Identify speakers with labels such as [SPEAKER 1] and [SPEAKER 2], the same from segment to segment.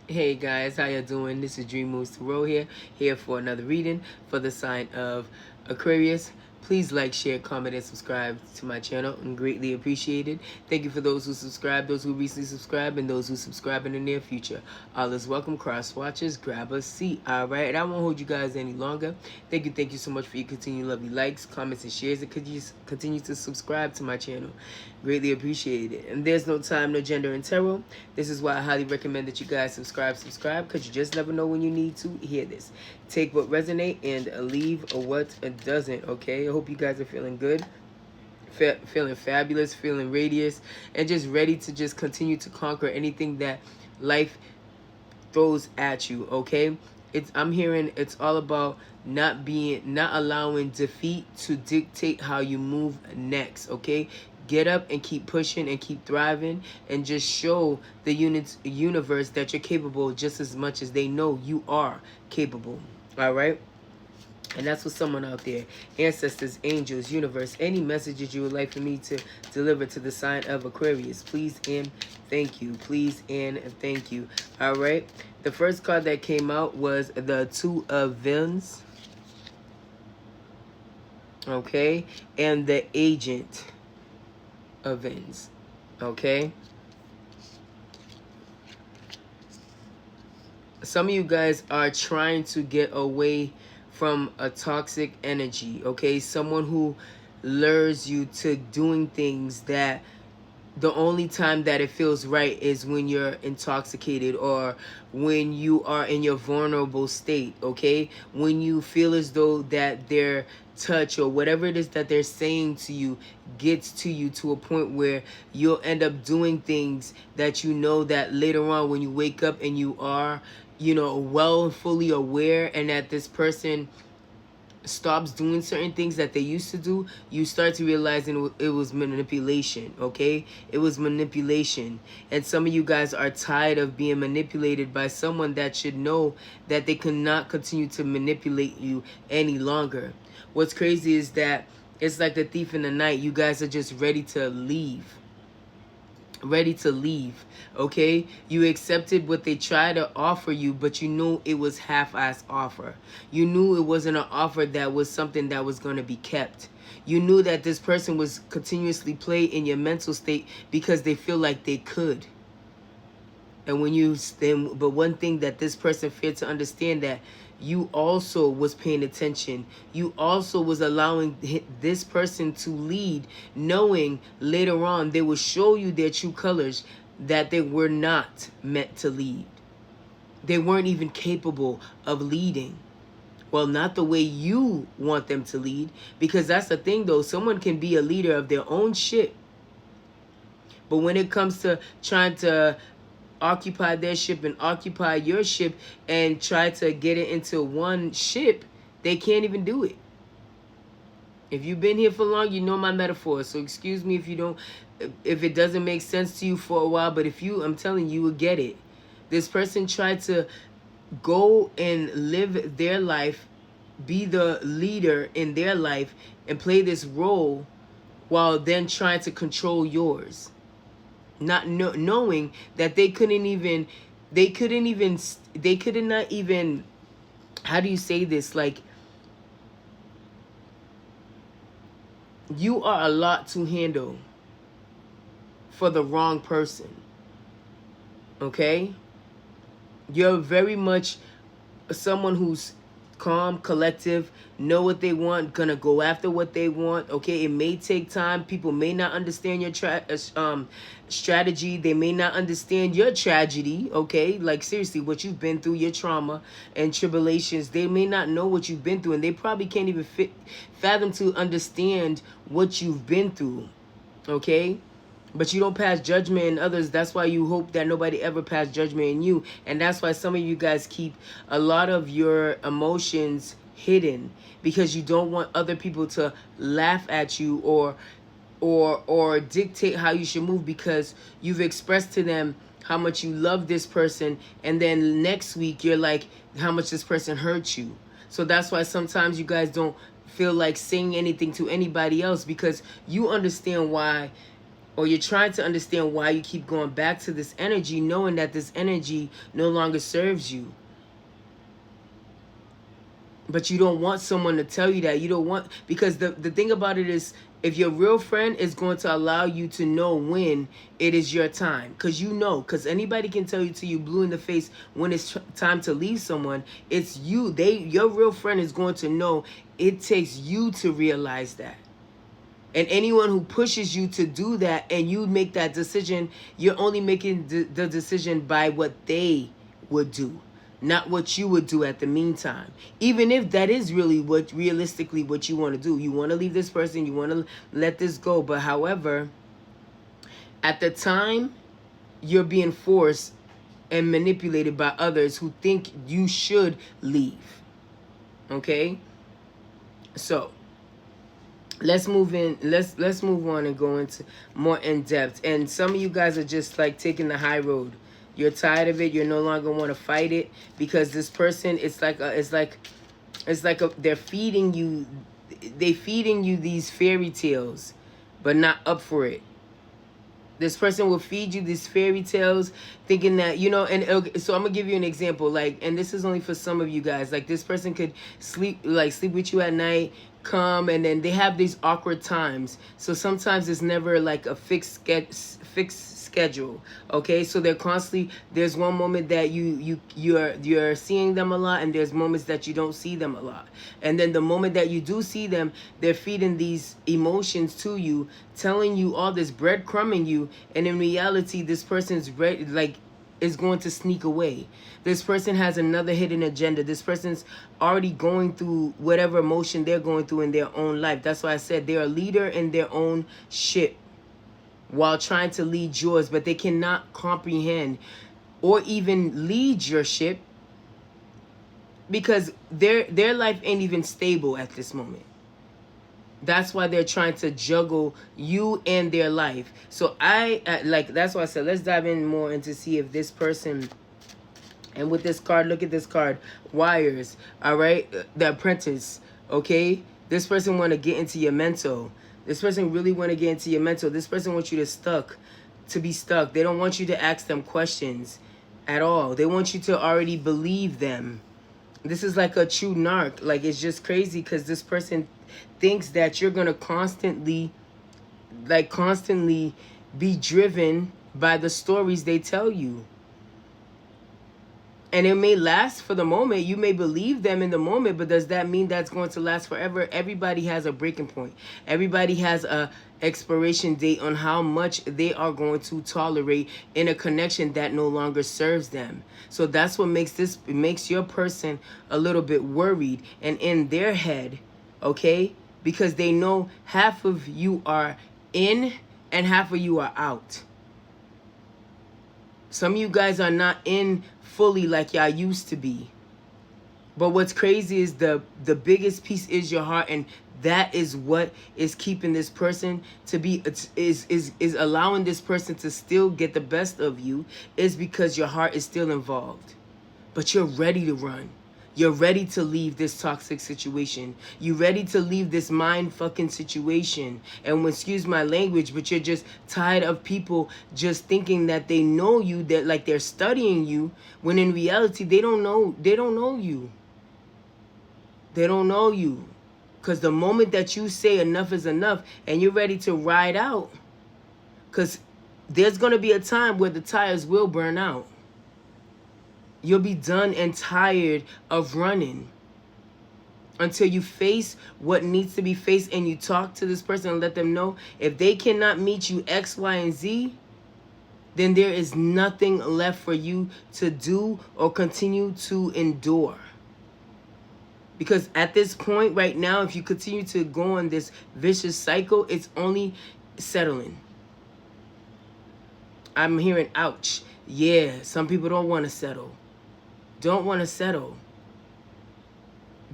[SPEAKER 1] Hey guys, how you doing? This is Dreammoods Tribe here for another reading for the sign of Aquarius. Please like, share, comment, and subscribe to my channel. I'm greatly appreciated. Thank you for those who subscribe, those who recently subscribed, and those who subscribe in the near future. All is welcome. Cross watchers, grab a seat. All right, and I won't hold you guys any longer. Thank you so much for your continued lovely likes, comments, and shares, and could you continue to subscribe to my channel. Greatly appreciated. And there's no time, no gender in tarot. This is why I highly recommend that you guys subscribe, because you just never know when you need to hear this. Take what resonate and leave what doesn't, okay? I hope you guys are feeling good, feeling fabulous, feeling radiant, and just ready to just continue to conquer anything that life throws at you, okay? I'm hearing it's all about not allowing defeat to dictate how you move next, okay? Get up and keep pushing and keep thriving, and just show the universe that you're capable just as much as they know you are capable. All right? And that's for someone out there. Ancestors, angels, universe, any messages you would like for me to deliver to the sign of Aquarius, please and thank you. Please and thank you. All right? The first card that came out was the Two of Wands. Okay? And the Agent of Wands. Okay? Some of you guys are trying to get away from a toxic energy, okay? Someone who lures you to doing things that the only time that it feels right is when you're intoxicated or when you are in your vulnerable state, okay? When you feel as though that their touch or whatever it is that they're saying to you gets to you to a point where you'll end up doing things that you know that later on when you wake up and you are, you know, well fully aware, and that this person stops doing certain things that they used to do, you start to realize it was manipulation, okay? It was manipulation. And some of you guys are tired of being manipulated by someone that should know that they cannot continue to manipulate you any longer. What's crazy is that it's like the thief in the night. You guys are just ready to leave. Okay? You accepted what they tried to offer you, but you knew it was half-ass offer. You knew it wasn't an offer that was something that was going to be kept. You knew that this person was continuously playing in your mental state because they feel like they could. And but one thing that this person failed to understand, that you also was paying attention. You also was allowing this person to lead, knowing later on they will show you their true colors, that they were not meant to lead. They weren't even capable of leading. Well, not the way you want them to lead, because that's the thing though. Someone can be a leader of their own ship, but when it comes to trying to occupy their ship and occupy your ship and try to get it into one ship, they can't even do it. If you've been here for long, you know my metaphor. So excuse me if it doesn't make sense to you for a while, but I'm telling you, you will get it. This person tried to go and live their life, be the leader in their life, and play this role while then trying to control yours. Not knowing that they could not even, how do you say this? Like, you are a lot to handle for the wrong person. Okay? You're very much someone who's calm, collective, know what they want, gonna go after what they want, okay? It may take time. People may not understand your strategy. They may not understand your tragedy, okay? Like, seriously, what you've been through, your trauma and tribulations. They may not know what you've been through, and they probably can't even fathom to understand what you've been through, okay? But you don't pass judgment in others. That's why you hope that nobody ever pass judgment in you. And that's why some of you guys keep a lot of your emotions hidden, because you don't want other people to laugh at you or dictate how you should move, because you've expressed to them how much you love this person, and then next week you're like, how much this person hurt you. So that's why sometimes you guys don't feel like saying anything to anybody else, because you understand why or you're trying to understand why you keep going back to this energy, knowing that this energy no longer serves you. But you don't want someone to tell you that. You don't want, because the thing about it is, if your real friend is going to allow you to know when it is your time, because you know, because anybody can tell you till you blue in the face when it's time to leave someone. It's you. Your real friend is going to know. It takes you to realize that. And anyone who pushes you to do that and you make that decision, you're only making the decision by what they would do, not what you would do at the meantime. Even if that is really realistically what you want to do. You want to leave this person, you want to let this go. But however, at the time, you're being forced and manipulated by others who think you should leave. Okay? So let's move in. Let's move on and go into more in depth. And some of you guys are just like taking the high road. You're tired of it. You no longer want to fight it, because this person, it's like they're feeding you. They feeding you these fairy tales, but not up for it. This person will feed you these fairy tales thinking that, you know, and okay, so I'm going to give you an example. Like, and this is only for some of you guys. Like, this person could sleep with you at night, come, and then they have these awkward times. So sometimes it's never like a fixed schedule. Okay, so they're constantly, there's one moment that you're seeing them a lot, and there's moments that you don't see them a lot. And then the moment that you do see them, they're feeding these emotions to you, telling you all this, breadcrumbing you, and in reality this person's is going to sneak away. This person has another hidden agenda. This person's already going through whatever emotion they're going through in their own life. That's why I said they're a leader in their own ship while trying to lead yours, but they cannot comprehend or even lead your ship because their life ain't even stable at this moment. That's why they're trying to juggle you and their life. So that's why I said, let's dive in more and to see if this person, and with this card, look at this card, wires, all right, the apprentice, okay? This person want to get into your mental. This person really want to get into your mental. This person wants you to be stuck. They don't want you to ask them questions at all. They want you to already believe them. This is like a true narc. Like, it's just crazy because this person thinks that you're going to constantly be driven by the stories they tell you. And it may last for the moment. You may believe them in the moment, but does that mean that's going to last forever? Everybody has a breaking point. Everybody has a expiration date on how much they are going to tolerate in a connection that no longer serves them. So that's what makes your person a little bit worried and in their head, okay? Because they know half of you are in and half of you are out. Some of you guys are not in fully like y'all used to be. But what's crazy is the biggest piece is your heart, and that is what is keeping this person to be, is allowing this person to still get the best of you, is because your heart is still involved. But you're ready to run. You're ready to leave this toxic situation. You're ready to leave this mind-fucking situation. And excuse my language, but you're just tired of people just thinking that they know you, that like they're studying you, when in reality they don't know you. They don't know you. Because the moment that you say enough is enough and you're ready to ride out, because there's going to be a time where the tires will burn out. You'll be done and tired of running until you face what needs to be faced, and you talk to this person and let them know if they cannot meet you X, Y, and Z, then there is nothing left for you to do or continue to endure. Because at this point right now, if you continue to go on this vicious cycle, it's only settling. I'm hearing ouch. Yeah, some people don't want to settle. Don't want to settle.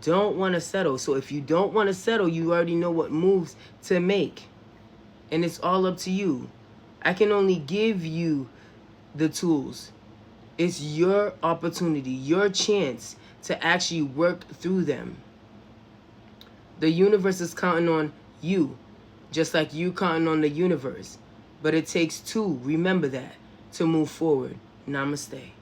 [SPEAKER 1] Don't want to settle. So if you don't want to settle, you already know what moves to make. And it's all up to you. I can only give you the tools. It's your opportunity, your chance to actually work through them. The universe is counting on you, just like you counting on the universe. but it takes two, remember that, to move forward. Namaste.